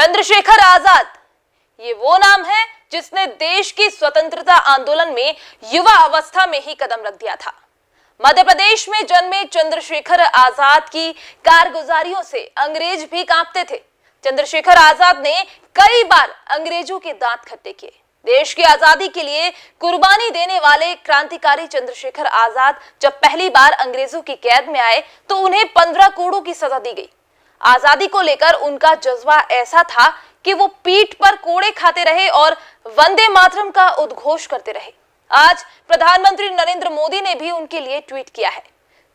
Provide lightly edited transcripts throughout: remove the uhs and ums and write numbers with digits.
चंद्रशेखर आजाद, ये वो नाम है जिसने देश की स्वतंत्रता आंदोलन में युवा अवस्था में ही कदम रख दिया था। मध्य प्रदेश में जन्मे चंद्रशेखर आजाद की कारगुजारियों से अंग्रेज भी कांपते थे। चंद्रशेखर आजाद ने कई बार अंग्रेजों के दांत खट्टे किए। देश की आजादी के लिए कुर्बानी देने वाले क्रांतिकारी चंद्रशेखर आजाद जब पहली बार अंग्रेजों की कैद में आए तो उन्हें 15 कोड़ों की सजा दी गई। आजादी को लेकर उनका जज्बा ऐसा था कि वो पीठ पर कोड़े खाते रहे और वंदे मातरम का उद्घोष करते रहे। आज प्रधानमंत्री नरेंद्र मोदी ने भी उनके लिए ट्वीट किया है।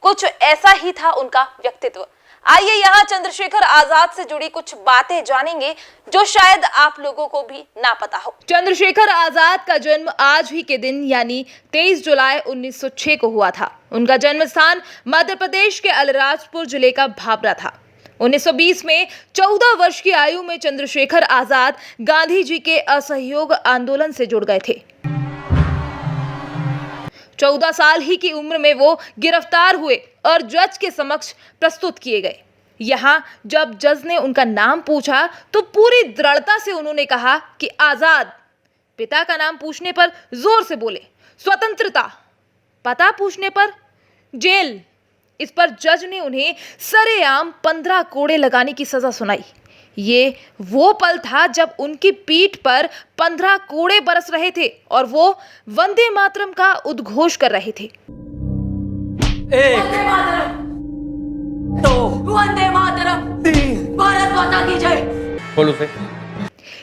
कुछ ऐसा ही था उनका व्यक्तित्व। आइए यहाँ चंद्रशेखर आजाद से जुड़ी कुछ बातें जानेंगे जो शायद आप लोगों को भी ना पता हो। चंद्रशेखर आजाद का जन्म आज ही के दिन यानी 23 जुलाई 1906 को हुआ था। उनका जन्म स्थान मध्य प्रदेश के अलीराजपुर जिले का भाबरा था। 1920 में 14 वर्ष की आयु में चंद्रशेखर आजाद गांधी जी के असहयोग आंदोलन से जुड़ गए थे। 14 साल ही की उम्र में वो गिरफ्तार हुए और जज के समक्ष प्रस्तुत किए गए। यहाँ जब जज ने उनका नाम पूछा तो पूरी दृढ़ता से उन्होंने कहा कि आजाद। पिता का नाम पूछने पर जोर से बोले स्वतंत्रता। पता पूछने पर जेल। इस पर जज ने उन्हें सरेआम 15 कोड़े लगाने की सजा सुनाई। ये वो पल था जब उनकी पीठ पर 15 कोड़े बरस रहे थे और वो वंदे मातरम का उद्घोष कर रहे थे। वंदे मातरम, दो, वंदे मातरम, तीन, भारत माता की जय। बोलो से।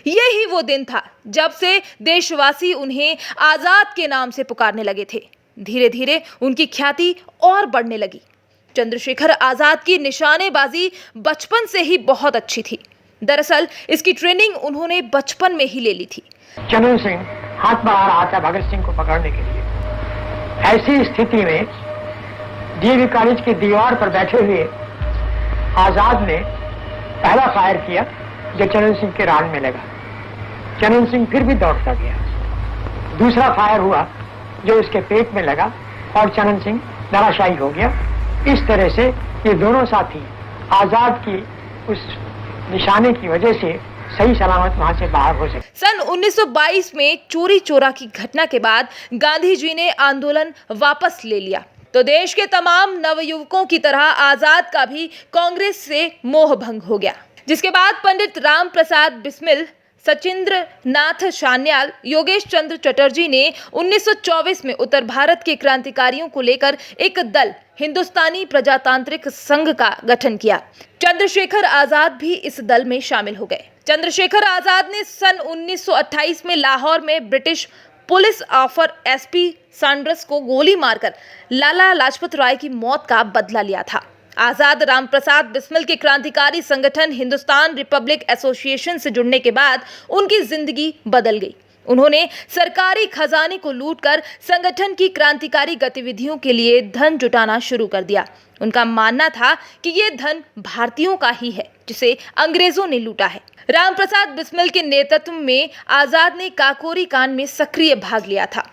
यही वो दिन था जब से देशवासी उन्हें आजाद के नाम से पुकारने लगे थे। धीरे धीरे उनकी ख्याति और बढ़ने लगी। चंद्रशेखर आजाद की निशानेबाजी बचपन से ही बहुत अच्छी थी। दरअसल इसकी ट्रेनिंग उन्होंने बचपन में ही ले ली थी। चंद्र सिंह हाथ बढ़ा रहा था भगत सिंह को पकड़ने के लिए। ऐसी स्थिति में डीएवी कॉलेज की दीवार पर बैठे हुए आजाद ने पहला फायर किया जो चंद्र सिंह के रान में लगा। चंद्र सिंह फिर भी दौड़ता गया। दूसरा फायर हुआ जो उसके पेट में लगा और चंद्र सिंह धराशायी हो गया। इस तरह से ये दोनों साथी आजाद की उस निशाने की वजह से सही सलामत वहां से बाहर हो सके। सन 1922 में चोरी चोरा की घटना के बाद गांधी जी ने आंदोलन वापस ले लिया तो देश के तमाम नवयुवकों की तरह आजाद का भी कांग्रेस से मोह भंग हो गया, जिसके बाद पंडित राम प्रसाद बिस्मिल, सचिंद्र नाथ सान्याल, योगेश चंद्र चटर्जी ने 1924 में उत्तर भारत के क्रांतिकारियों को लेकर एक दल हिंदुस्तानी प्रजातांत्रिक संघ का गठन किया। चंद्रशेखर आजाद भी इस दल में शामिल हो गए। चंद्रशेखर आजाद ने सन 1928 में लाहौर में British police officer SP Sanders को गोली मारकर लाला लाजपत राय की मौत का बदला लिया था। आजाद रामप्रसाद बिस्मिल के क्रांतिकारी संगठन हिंदुस्तान रिपब्लिक एसोसिएशन से जुड़ने के बाद उनकी जिंदगी बदल गई। उन्होंने सरकारी खजाने को लूटकर संगठन की क्रांतिकारी गतिविधियों के लिए धन जुटाना शुरू कर दिया। उनका मानना था कि ये धन भारतीयों का ही है जिसे अंग्रेजों ने लूटा है। रामप्रसाद बिस्मिल के नेतृत्व में आजाद ने काकोरी कांड में सक्रिय भाग लिया था।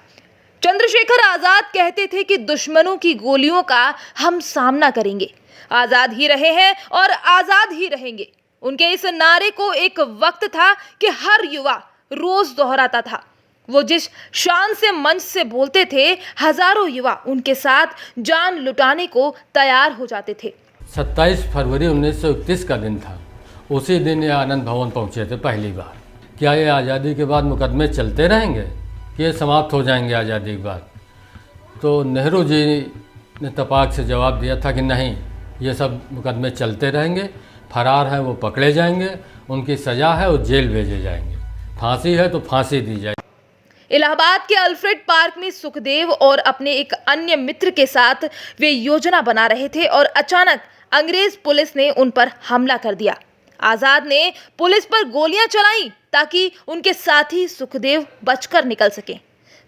चंद्रशेखर आजाद कहते थे कि दुश्मनों की गोलियों का हम सामना करेंगे, आजाद ही रहे हैं और आजाद ही रहेंगे। उनके इस नारे को एक वक्त था कि हर युवा रोज दोहराता था। वो जिस शान से मंच से बोलते थे, हजारों युवा उनके साथ जान लुटाने को तैयार हो जाते थे। 27 फरवरी 1931 का दिन था। उसी दिन ये आनंद भवन पहुंचे थे पहली बार। क्या ये आज़ादी के बाद मुकदमे चलते रहेंगे कि ये समाप्त हो जाएंगे आज़ादी के बाद? तो नेहरू जी ने तपाक से जवाब दिया था कि नहीं, ये सब मुकदमे चलते रहेंगे। फरार हैं वो पकड़े जाएंगे, उनकी सज़ा है वो जेल भेजे जाएंगे, फांसी है तो फांसी दी जाएगी। इलाहाबाद के अल्फ्रेड पार्क में सुखदेव और अपने एक अन्य मित्र के साथ वे योजना बना रहे थे और अचानक अंग्रेज पुलिस ने उन पर हमला कर दिया। आजाद ने पुलिस पर गोलियां चलाई ताकि उनके साथी सुखदेव बचकर निकल सकें।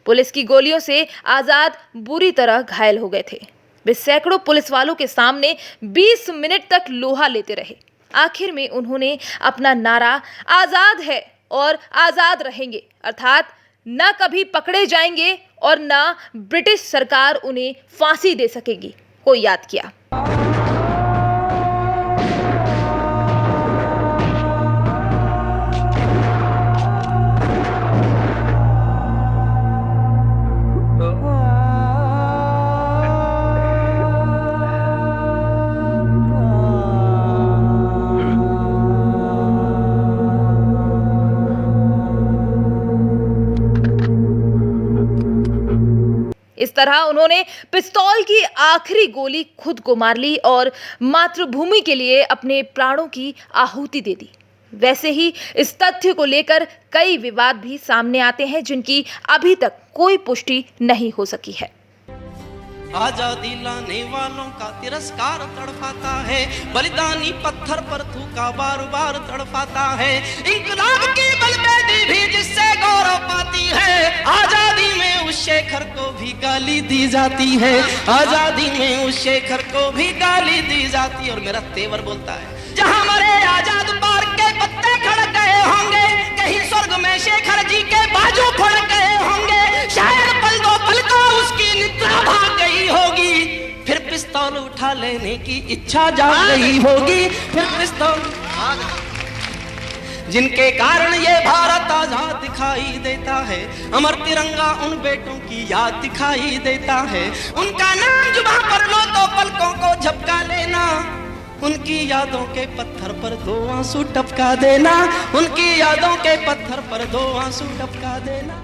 पुलिस की गोलियों से आजाद बुरी तरह घायल हो गए थे। वे सैकड़ों पुलिस वालों के सामने 20 मिनट तक लोहा लेते रहे। आखिर में उन्होंने अपना नारा आजाद है और आजाद रहेंगे अर्थात न कभी पकड़े जाएंगे और न ब्रिटिश सरकार उन्हें फांसी दे सकेगी को याद किया। तरह उन्होंने पिस्तौल की आखिरी गोली खुद को मार ली और मातृभूमि के लिए अपने प्राणों की आहुति दे दी। वैसे ही इस तथ्य को लेकर कई विवाद भी सामने आते हैं जिनकी अभी तक कोई पुष्टि नहीं हो सकी है। आजादी लाने वालों का तिरस्कार तड़पाता है, बलिदानी पत्थर पर थूका बार बार तड़पाता है। इंकलाब की बलबेटी भी जिससे गौरव पाती है, आजादी में उस शेखर को भी गाली दी जाती है, आजादी में उस शेखर को भी गाली दी जाती है। और मेरा तेवर बोलता है, जहां मरे आजाद पार्क के पत्ते खड़ गए होंगे, कहीं स्वर्ग में शेखर जी के बाजू खुड़ गए होंगे, शायद पल दो पल को उसकी निद्रा भाग गई होगी, फिर पिस्तौल उठा लेने की इच्छा जाग गई होगी, फिर पिस्तौल जिनके कारण ये भारत आजाद दिखाई देता है, अमर तिरंगा उन बेटों की याद दिखाई देता है। उनका नाम जुबान पर लो तो पलकों को झपका लेना, उनकी यादों के पत्थर पर 2 आंसू टपका देना, उनकी यादों के पत्थर पर 2 आंसू टपका देना।